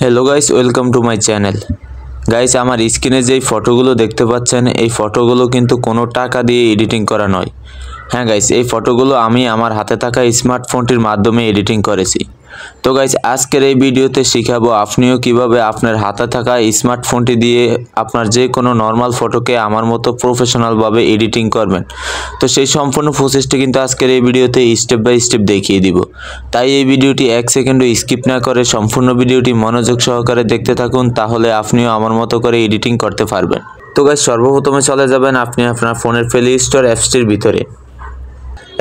Hello guys, welcome to my channel. Guys, আমার স্ক্রিনে যেই ফটোগুলো দেখতে পাচ্ছেন এই ফটোগুলো কিন্তু কোনো টাকা দিয়ে এডিটিং করা নয়। হ্যাঁ গাইস, এই ফটোগুলো আমি আমার হাতে থাকা স্মার্টফোনটির মাধ্যমে এডিটিং করেছি। তো গাইস, আজকের এই ভিডিওতে শিখাবো আপনিও কিভাবে আপনার হাতে থাকা স্মার্টফোনটি দিয়ে আপনার যে কোনো নর্মাল ফটোকে আমার মতো প্রফেশনালভাবে এডিটিং করবেন। তো সেই সম্পূর্ণ প্রসেসটি কিন্তু আজকের এই ভিডিওতে স্টেপ বাই স্টেপ দেখিয়ে দিব। তাই এই ভিডিওটি 1 সেকেন্ডও স্কিপ না করে সম্পূর্ণ ভিডিওটি মনোযোগ সহকারে দেখতে থাকুন, তাহলে আপনিও আমার মতো করে এডিটিং করতে পারবেন। তো গাইস, সর্বপ্রথমে চলে যাবেন আপনি আপনার ফোনের প্লে স্টোর অ্যাপসটির ভিতরে।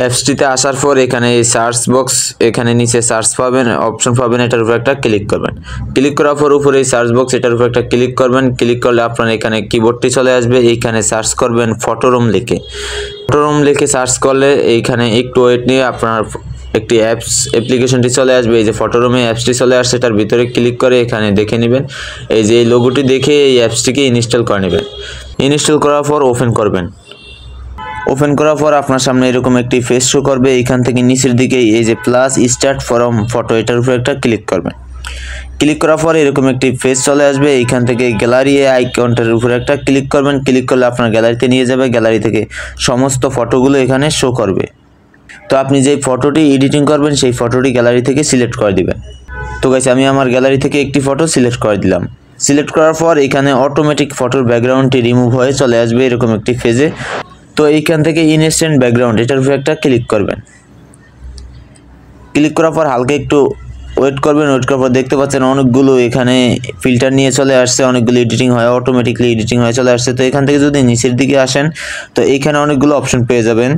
অ্যাপসটিতে আসার পর এখানে এই সার্চ বক্স, এখানে নিচে সার্চ পাবেন, অপশন পাবেন, এটার উপর একটা ক্লিক করবেন। ক্লিক করার পর উপরে এই সার্চ বক্স, এটার উপর একটা ক্লিক করবেন। ক্লিক করলে আপনার এখানে কিবোর্ডটি চলে আসবে, এইখানে সার্চ করবেন ফটোরুম লিখে। ফটোরুম লিখে সার্চ করলে এইখানে একটু ওয়েট নিয়ে আপনার একটি অ্যাপ্লিকেশনটি চলে আসবে। এই যে ফটোরুমে অ্যাপসটি চলে আসছে, তার ভিতরে ক্লিক করে এখানে দেখে নেবেন। এই যে এই লোগোটি দেখে এই অ্যাপসটিকে ইনস্টল করে নেবেন। ইনস্টল করার পর ওপেন করবেন। ওপেন করার পর আপনার সামনে এরকম একটি পেজ শো করবে। এইখান থেকে নিচের দিকে এই যে প্লাস স্টার্ট ফ্রম ফটো, এটার উপর একটা ক্লিক করবেন। ক্লিক করার পর এরকম একটি পেজ চলে আসবে। এইখান থেকে গ্যালারি আইকনটার উপরে একটা ক্লিক করবেন। ক্লিক করলে আপনার গ্যালারিতে নিয়ে যাবে। গ্যালারি থেকে সমস্ত ফটোগুলো এখানে শো করবে। তো আপনি যেই ফটোটি এডিটিং করবেন সেই ফটোটি গ্যালারি থেকে সিলেক্ট করে দিবেন। তো গাইস, আমি আমার গ্যালারি থেকে একটি ফটো সিলেক্ট করে দিলাম। সিলেক্ট করার পর এখানে অটোমেটিক ফটোর ব্যাকগ্রাউন্ডটি রিমুভ হয়ে চলে আসবে এরকম একটি পেজে। তো এইখান থেকে ইনস্ট্যান্ট ব্যাকগ্রাউন্ড, এটার উপরে একটা ক্লিক করবেন। ক্লিক করার পর হালকা একটু ওয়েট করবেন। ওয়েট করার পর দেখতে পাচ্ছেন অনেকগুলো এখানে ফিল্টার নিয়ে চলে আসছে, অনেকগুলো এডিটিং হয়, অটোমেটিকলি এডিটিং হয়ে চলে আসছে। তো এখান থেকে যদি নিচের দিকে আসেন তো এইখানে অনেকগুলো অপশন পেয়ে যাবেন।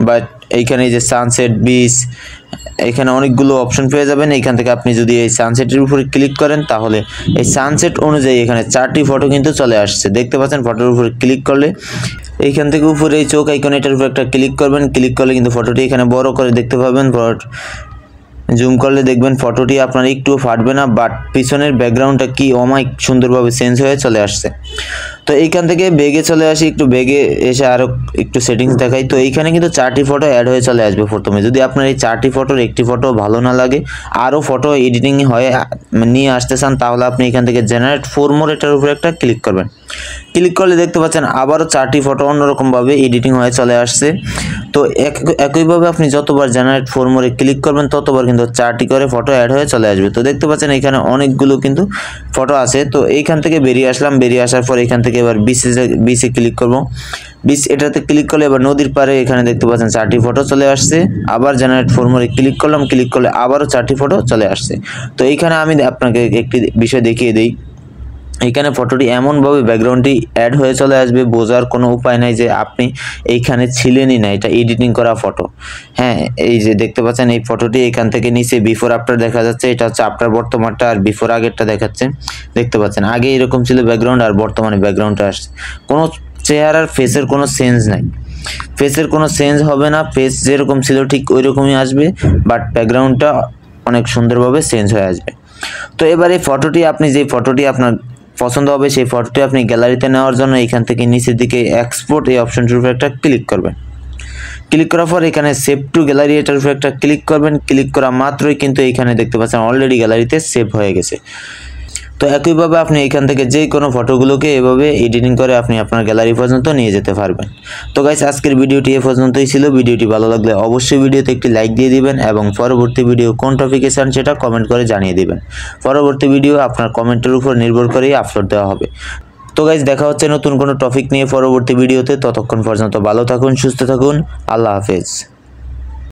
বাট এইখানে যে সানসেট, বিচ, এখানে অনেকগুলো অপশন পেয়ে যাবেন। এইখান থেকে আপনি যদি এই সানসেটের উপরে ক্লিক করেন তাহলে এই সানসেট অনুযায়ী এখানে 4টি ফটো কিন্তু চলে আসছে। দেখতে পাচ্ছেন ফটোর উপরে ক্লিক করলে এইখান থেকে উপরে এই চোখ আইকন, এটার উপর একটা ক্লিক করবেন। ক্লিক করলে কিন্তু ফটোটি এখানে বড় করে দেখতে পাবেন। জুম করলে দেখবেন ফটোটি আপনার একটুও ফাটবে না, বাট পিছনের ব্যাকগ্রাউন্ডটা কি অমাইক সুন্দরভাবে চেঞ্জ হয়ে চলে আসছে। তো এইখান থেকে বেগে চলে আসি, একটু বেগে এসে আরও একটু সেটিংস দেখাই। তো এইখানে কিন্তু 4টি ফটো অ্যাড হয়ে চলে আসবে প্রথমে। যদি আপনার এই 4টি ফটোর একটি ফটো ভালো না লাগে, আরও ফটো এডিটিং হয়ে নিয়ে আসতে চান, তাহলে আপনি এখান থেকে জেনারেট 4 মোর, এটার উপরে একটা ক্লিক করবেন। ক্লিক করলে দেখতে পাচ্ছেন আবারও 4টি ফটো অন্যরকমভাবে এডিটিং হয়ে চলে আসছে। তো একইভাবে আপনি যতবার জেনারেট 4 মোরে ক্লিক করবেন ততবার কিন্তু 4টি করে ফটো অ্যাড হয়ে চলে আসবে। তো দেখতে পাচ্ছেন এখানে অনেকগুলো কিন্তু ফটো আছে। তো এইখান থেকে বেরিয়ে আসলাম। বেরিয়ে আসার পর এখান থেকে এবার বিচে ক্লিক করব। বিচ, এটাতে ক্লিক করলে এবার নদীর পাড়ে এখানে দেখতে পাচ্ছেন 4টি ফটো চলে আসছে। আবার জেনারেট 4 মোরে ক্লিক করলাম। ক্লিক করলে আবারও 4টি ফটো চলে আসছে। তো এইখানে আমি আপনাকে একটি বিষয় দেখিয়ে দিই। এইখানে ফটোটি এমনভাবে ব্যাকগ্রাউন্ডটি অ্যাড হয়ে চলে আসবে, বোঝার কোনো উপায় নাই যে আপনি এইখানে ছিলেনই না, এটা এডিটিং করা ফটো। হ্যাঁ, এই যে দেখতে পাচ্ছেন এই ফটোটি এখান থেকে নিচে বিফোর আফটার দেখা যাচ্ছে। এটা হচ্ছে আফটার বর্তমানটা, আর বিফোর আগেরটা দেখাচ্ছে। দেখতে পাচ্ছেন আগে এরকম ছিল ব্যাকগ্রাউন্ড, আর বর্তমানে ব্যাকগ্রাউন্ডটা আসছে। কোনো চেহারার ফেসের কোনো চেঞ্জ নাই, ফেসের কোনো চেঞ্জ হবে না। ফেস যেরকম ছিল ঠিক ওই রকমই আসবে, বাট ব্যাকগ্রাউন্ডটা অনেক সুন্দরভাবে চেঞ্জ হয়ে আসবে। তো এবার এই ফটোটি, আপনি যে ফটোটি আপনার পছন্দ হবে সেই ফটোটি আপনি গ্যালারিতে নেওয়ার জন্য এখান থেকে নিচের দিকে এক্সপোর্ট এই অপশনটির উপর একটা ক্লিক করবেন। ক্লিক করার পর এখানে সেভ টু গ্যালারি, এটার উপর একটা ক্লিক করবেন। ক্লিক করা মাত্রই কিন্তু এইখানে দেখতে পাচ্ছেন অলরেডি গ্যালারিতে সেভ হয়ে গেছে। তো একইভাবে আপনি এখান থেকে যে কোনো ফটোগুলোকে এভাবে এডিটিং করে আপনি আপনার গ্যালারি পর্যন্ত নিয়ে যেতে পারবেন। তো গাইস, আজকের ভিডিওটি এ পর্যন্তই ছিল। ভিডিওটি ভালো লাগলে অবশ্যই ভিডিওতে একটি লাইক দিয়ে দিবেন এবং পরবর্তী ভিডিও কোন টপিকে চান সেটা কমেন্ট করে জানিয়ে দিবেন। পরবর্তী ভিডিও আপনার কমেন্টের উপর নির্ভর করেই আপলোড দেওয়া হবে। তো গাইস, দেখা হচ্ছে নতুন কোনো টপিক নিয়ে পরবর্তী ভিডিওতে। ততক্ষণ পর্যন্ত ভালো থাকুন, সুস্থ থাকুন। আল্লাহ হাফেজ।